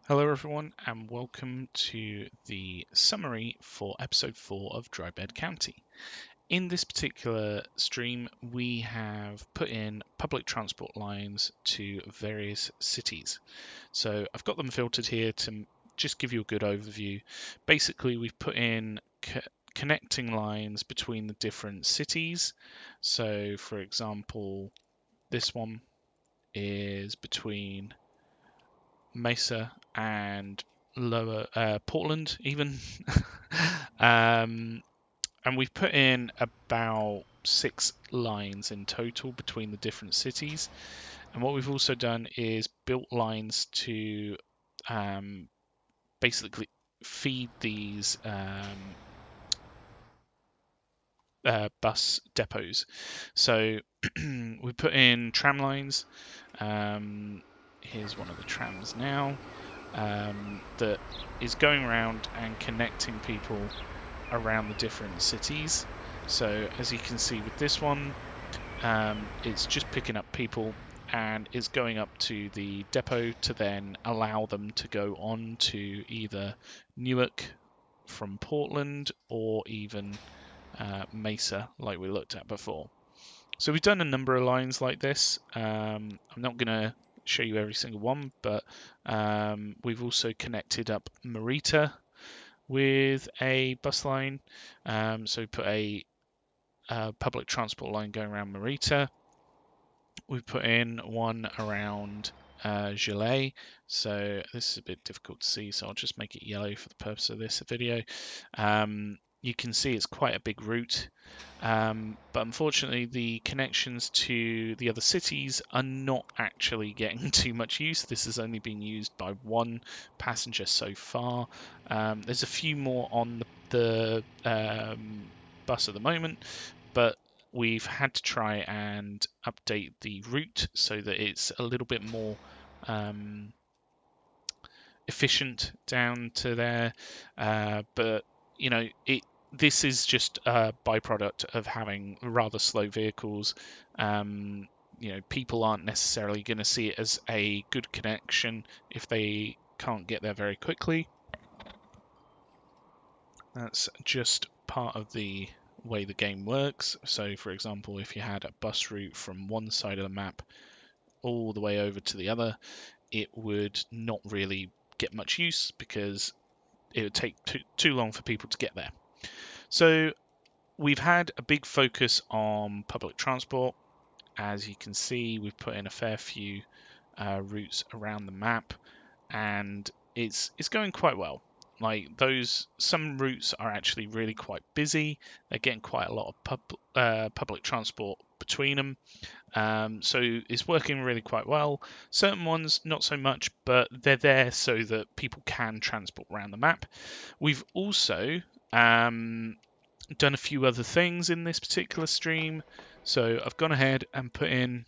Hello, everyone, and welcome to the summary for episode 4 of Drybed County. In this particular stream, we have put in public transport lines to various cities. So I've got them filtered here to just give you a good overview. Basically, we've put in connecting lines between the different cities. So, for example, this one is between Mesa and lower Portland even. And we've put in about 6 lines in total between the different cities. And what we've also done is built lines to basically feed these bus depots. So we put in tram lines. Here's one of the trams now. That is going around and connecting people around the different cities. So as you can see with this one, it's just picking up people and it's going up to the depot to then allow them to go on to either Newark from Portland or even Mesa like we looked at before. So we've done a number of lines like this. I'm not going to show you every single one, but we've also connected up Morita with a bus line. So we put a public transport line going around Morita. We've put in one around Gilet. So this is a bit difficult to see, so I'll just make it yellow for the purpose of this video. You can see it's quite a big route, but unfortunately the connections to the other cities are not actually getting too much use. This has only been used by one passenger so far. There's a few more on the bus at the moment, but we've had to try and update the route so that it's a little bit more efficient down to there. But you know, this is just a byproduct of having rather slow vehicles. You know, people aren't necessarily going to see it as a good connection if they can't get there very quickly. That's just part of the way the game works. So, for example, if you had a bus route from one side of the map all the way over to the other, it would not really get much use because it would take too long for people to get there. So we've had a big focus on public transport. As you can see, we've put in a fair few routes around the map, and it's going quite well. Like some routes are actually really quite busy. They're getting quite a lot of public transport between them. So it's working really quite well. Certain ones, not so much, but they're there so that people can transport around the map. We've also done a few other things in this particular stream. So I've gone ahead and put in,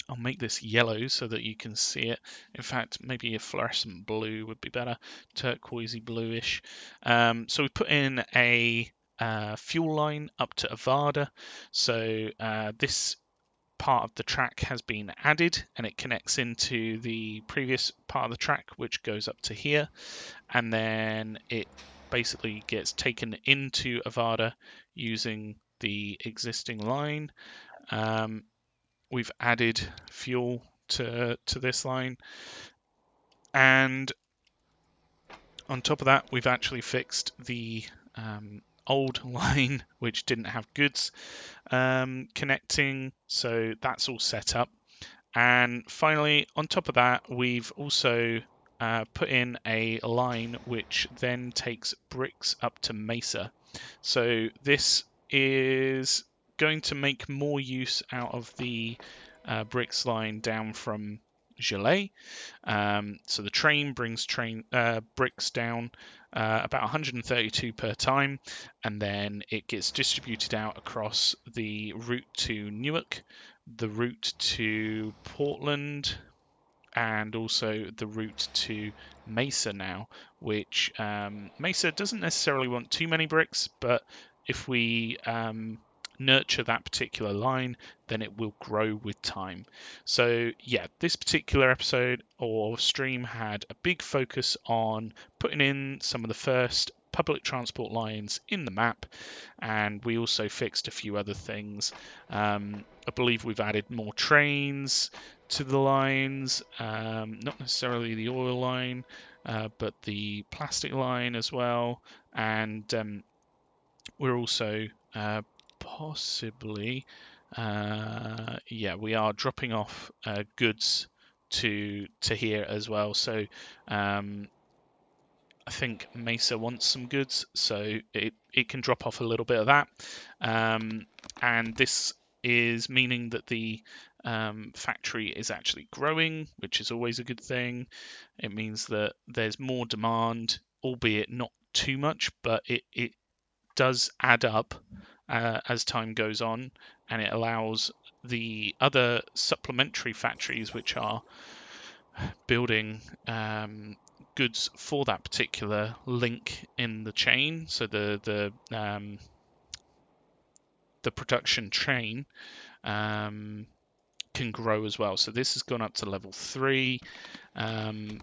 I'll make this yellow so that you can see it. In fact, maybe a fluorescent blue would be better, turquoisey bluish. So we put in a fuel line up to Avada. So this part of the track has been added and it connects into the previous part of the track which goes up to here, and then it basically gets taken into Avada using the existing line. We've added fuel to this line, and on top of that we've actually fixed the old line which didn't have goods connecting, so that's all set up. And finally, on top of that, we've also put in a line which then takes bricks up to Mesa. So this is going to make more use out of the bricks line down from Gilet. So the train brings bricks down about 132 per time, and then it gets distributed out across the route to Newark, the route to Portland, and also the route to Mesa now, which Mesa doesn't necessarily want too many bricks, but if we nurture that particular line, then it will grow with time. So yeah, this particular episode or stream had a big focus on putting in some of the first public transport lines in the map, and we also fixed a few other things. I believe we've added more trains to the lines, not necessarily the oil line, but the plastic line as well, and we're also possibly, we are dropping off goods to here as well. So I think Mesa wants some goods, so it can drop off a little bit of that, and this is meaning that the factory is actually growing, which is always a good thing. It means that there's more demand, albeit not too much, but it does add up as time goes on, and it allows the other supplementary factories which are building goods for that particular link in the chain. So the production chain can grow as well. So this has gone up to level 3, and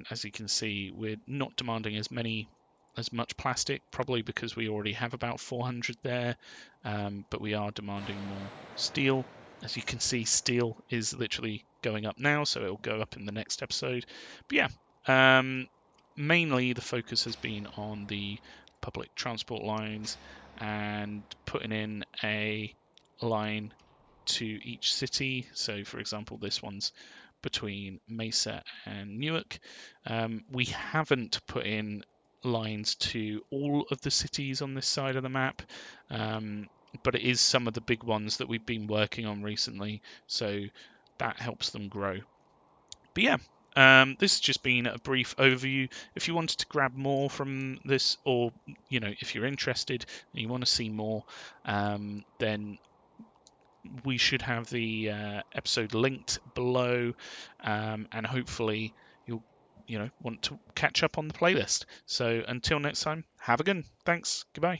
as you can see, we're not demanding as much plastic, probably because we already have about 400 there, but we are demanding more steel. As you can see, steel is literally going up now, so it'll go up in the next episode. But yeah, mainly the focus has been on the public transport lines and putting in a line to each city. So for example, this one's between Mesa and Newark. We haven't put in lines to all of the cities on this side of the map, but it is some of the big ones that we've been working on recently, so that helps them grow. But yeah, this has just been a brief overview. If you wanted to grab more from this, or if you're interested and you want to see more, then we should have the episode linked below, and hopefully you'll want to catch up on the playlist. So until next time, have a good one. Thanks. Goodbye.